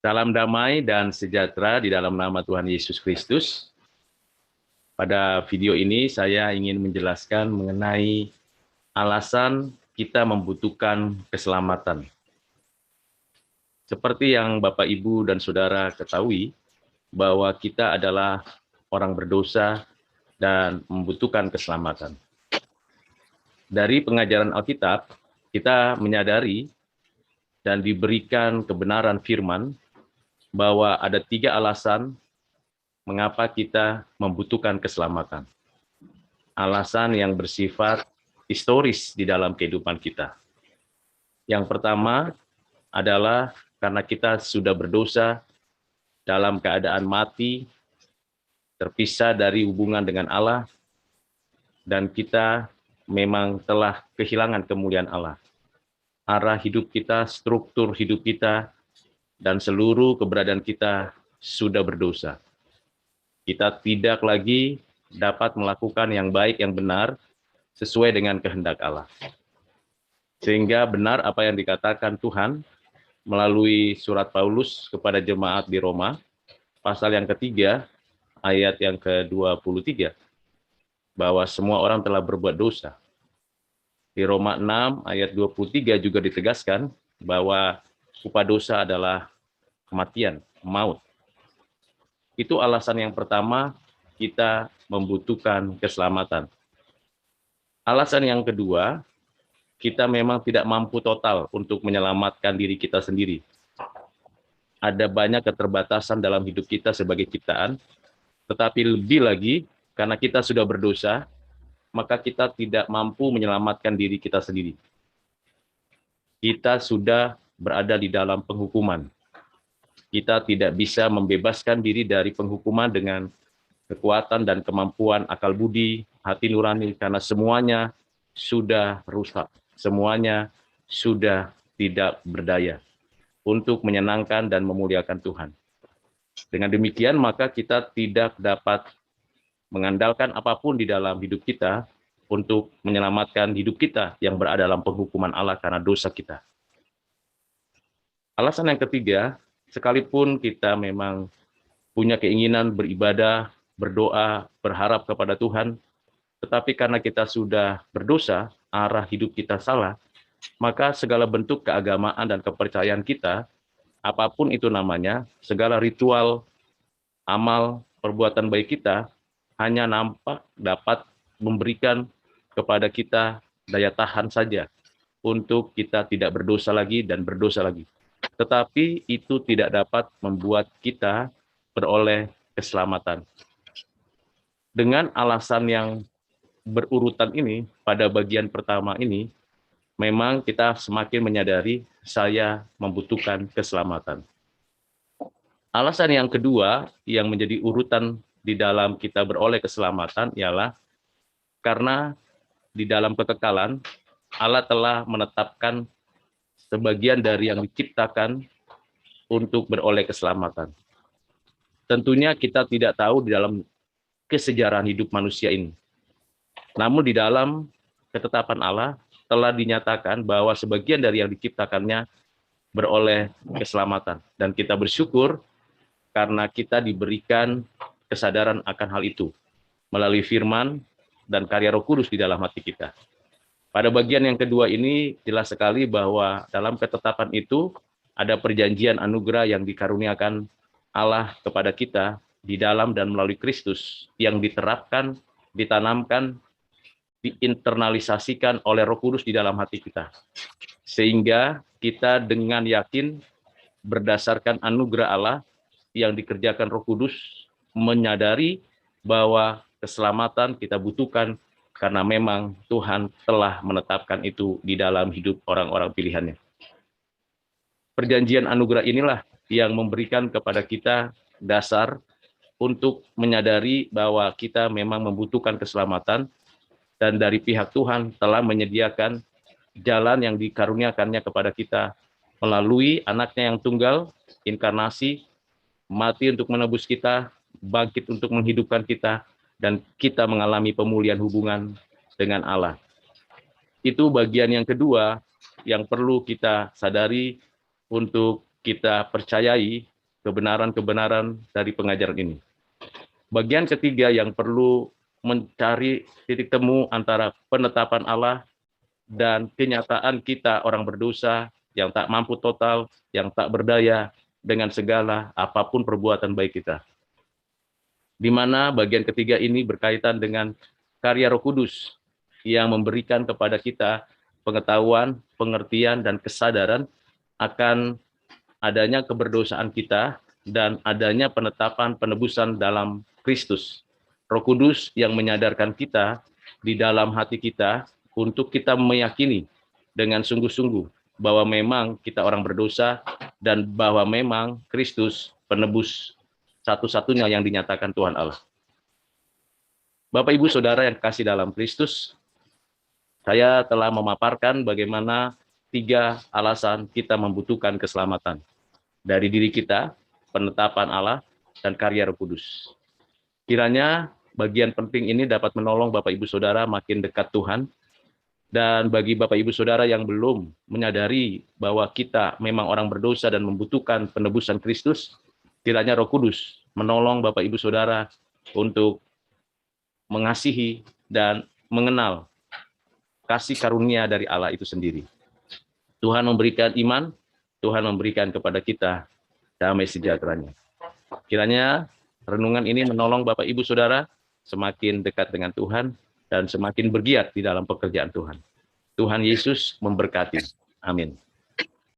Salam damai dan sejahtera di dalam nama Tuhan Yesus Kristus. Pada video ini saya ingin menjelaskan mengenai alasan kita membutuhkan keselamatan. Seperti yang Bapak, Ibu, dan Saudara ketahui, bahwa kita adalah orang berdosa dan membutuhkan keselamatan. Dari pengajaran Alkitab, kita menyadari dan diberikan kebenaran firman bahwa ada 3 alasan mengapa kita membutuhkan keselamatan. Alasan yang bersifat historis di dalam kehidupan kita. Yang pertama adalah karena kita sudah berdosa dalam keadaan mati, terpisah dari hubungan dengan Allah, dan kita memang telah kehilangan kemuliaan Allah. Arah hidup kita, struktur hidup kita, dan seluruh keberadaan kita sudah berdosa. Kita tidak lagi dapat melakukan yang baik, yang benar, sesuai dengan kehendak Allah. Sehingga benar apa yang dikatakan Tuhan melalui surat Paulus kepada jemaat di Roma, pasal yang ketiga, ayat yang ke-23, bahwa semua orang telah berbuat dosa. Di Roma 6, ayat 23 juga ditegaskan bahwa upah dosa adalah kematian, maut. Itu alasan yang pertama, kita membutuhkan keselamatan. Alasan yang kedua, kita memang tidak mampu total untuk menyelamatkan diri kita sendiri. Ada banyak keterbatasan dalam hidup kita sebagai ciptaan, tetapi lebih lagi, karena kita sudah berdosa, maka kita tidak mampu menyelamatkan diri kita sendiri. Kita sudah berada di dalam penghukuman. Kita tidak bisa membebaskan diri dari penghukuman dengan kekuatan dan kemampuan akal budi, hati nurani, karena semuanya sudah rusak, semuanya sudah tidak berdaya untuk menyenangkan dan memuliakan Tuhan. Dengan demikian, maka kita tidak dapat mengandalkan apapun di dalam hidup kita untuk menyelamatkan hidup kita yang berada dalam penghukuman Allah karena dosa kita. Alasan yang ketiga, sekalipun kita memang punya keinginan beribadah, berdoa, berharap kepada Tuhan, tetapi karena kita sudah berdosa, arah hidup kita salah, maka segala bentuk keagamaan dan kepercayaan kita, apapun itu namanya, segala ritual, amal, perbuatan baik kita, hanya nampak dapat memberikan kepada kita daya tahan saja untuk kita tidak berdosa lagi dan berdosa lagi. Tetapi itu tidak dapat membuat kita beroleh keselamatan. Dengan alasan yang berurutan ini, pada bagian pertama ini, memang kita semakin menyadari saya membutuhkan keselamatan. Alasan yang kedua yang menjadi urutan di dalam kita beroleh keselamatan ialah karena di dalam kekekalan Allah telah menetapkan sebagian dari yang diciptakan untuk beroleh keselamatan. Tentunya kita tidak tahu di dalam kesejarahan hidup manusia ini. Namun di dalam ketetapan Allah telah dinyatakan bahwa sebagian dari yang diciptakannya beroleh keselamatan. Dan kita bersyukur karena kita diberikan kesadaran akan hal itu melalui firman dan karya Roh Kudus di dalam hati kita. Pada bagian yang kedua ini jelas sekali bahwa dalam ketetapan itu ada perjanjian anugerah yang dikaruniakan Allah kepada kita di dalam dan melalui Kristus yang diterapkan, ditanamkan, diinternalisasikan oleh Roh Kudus di dalam hati kita. Sehingga kita dengan yakin berdasarkan anugerah Allah yang dikerjakan Roh Kudus menyadari bahwa keselamatan kita butuhkan karena memang Tuhan telah menetapkan itu di dalam hidup orang-orang pilihannya. Perjanjian anugerah inilah yang memberikan kepada kita dasar untuk menyadari bahwa kita memang membutuhkan keselamatan dan dari pihak Tuhan telah menyediakan jalan yang dikaruniakannya kepada kita melalui anaknya yang tunggal, inkarnasi, mati untuk menebus kita, bangkit untuk menghidupkan kita, dan kita mengalami pemulihan hubungan dengan Allah. Itu bagian yang kedua yang perlu kita sadari untuk kita percayai kebenaran-kebenaran dari pengajaran ini. Bagian ketiga yang perlu mencari titik temu antara penetapan Allah dan kenyataan kita orang berdosa yang tak mampu total, yang tak berdaya dengan segala apapun perbuatan baik kita. Di mana bagian ketiga ini berkaitan dengan karya Roh Kudus yang memberikan kepada kita pengetahuan, pengertian, dan kesadaran akan adanya keberdosaan kita dan adanya penetapan penebusan dalam Kristus. Roh Kudus yang menyadarkan kita di dalam hati kita untuk kita meyakini dengan sungguh-sungguh bahwa memang kita orang berdosa dan bahwa memang Kristus penebus satu-satunya yang dinyatakan Tuhan Allah. Bapak, Ibu, Saudara yang kasih dalam Kristus, saya telah memaparkan bagaimana 3 alasan kita membutuhkan keselamatan. Dari diri kita, penetapan Allah, dan karya Roh Kudus. Kiranya bagian penting ini dapat menolong Bapak Ibu Saudara makin dekat Tuhan. Dan bagi Bapak Ibu Saudara yang belum menyadari bahwa kita memang orang berdosa dan membutuhkan penebusan Kristus, kiranya Roh Kudus menolong Bapak Ibu Saudara untuk mengasihi dan mengenal kasih karunia dari Allah itu sendiri. Tuhan memberikan iman, Tuhan memberikan kepada kita damai sejahteranya. Kiranya renungan ini menolong Bapak Ibu Saudara semakin dekat dengan Tuhan dan semakin bergiat di dalam pekerjaan Tuhan. Tuhan Yesus memberkati. Amin.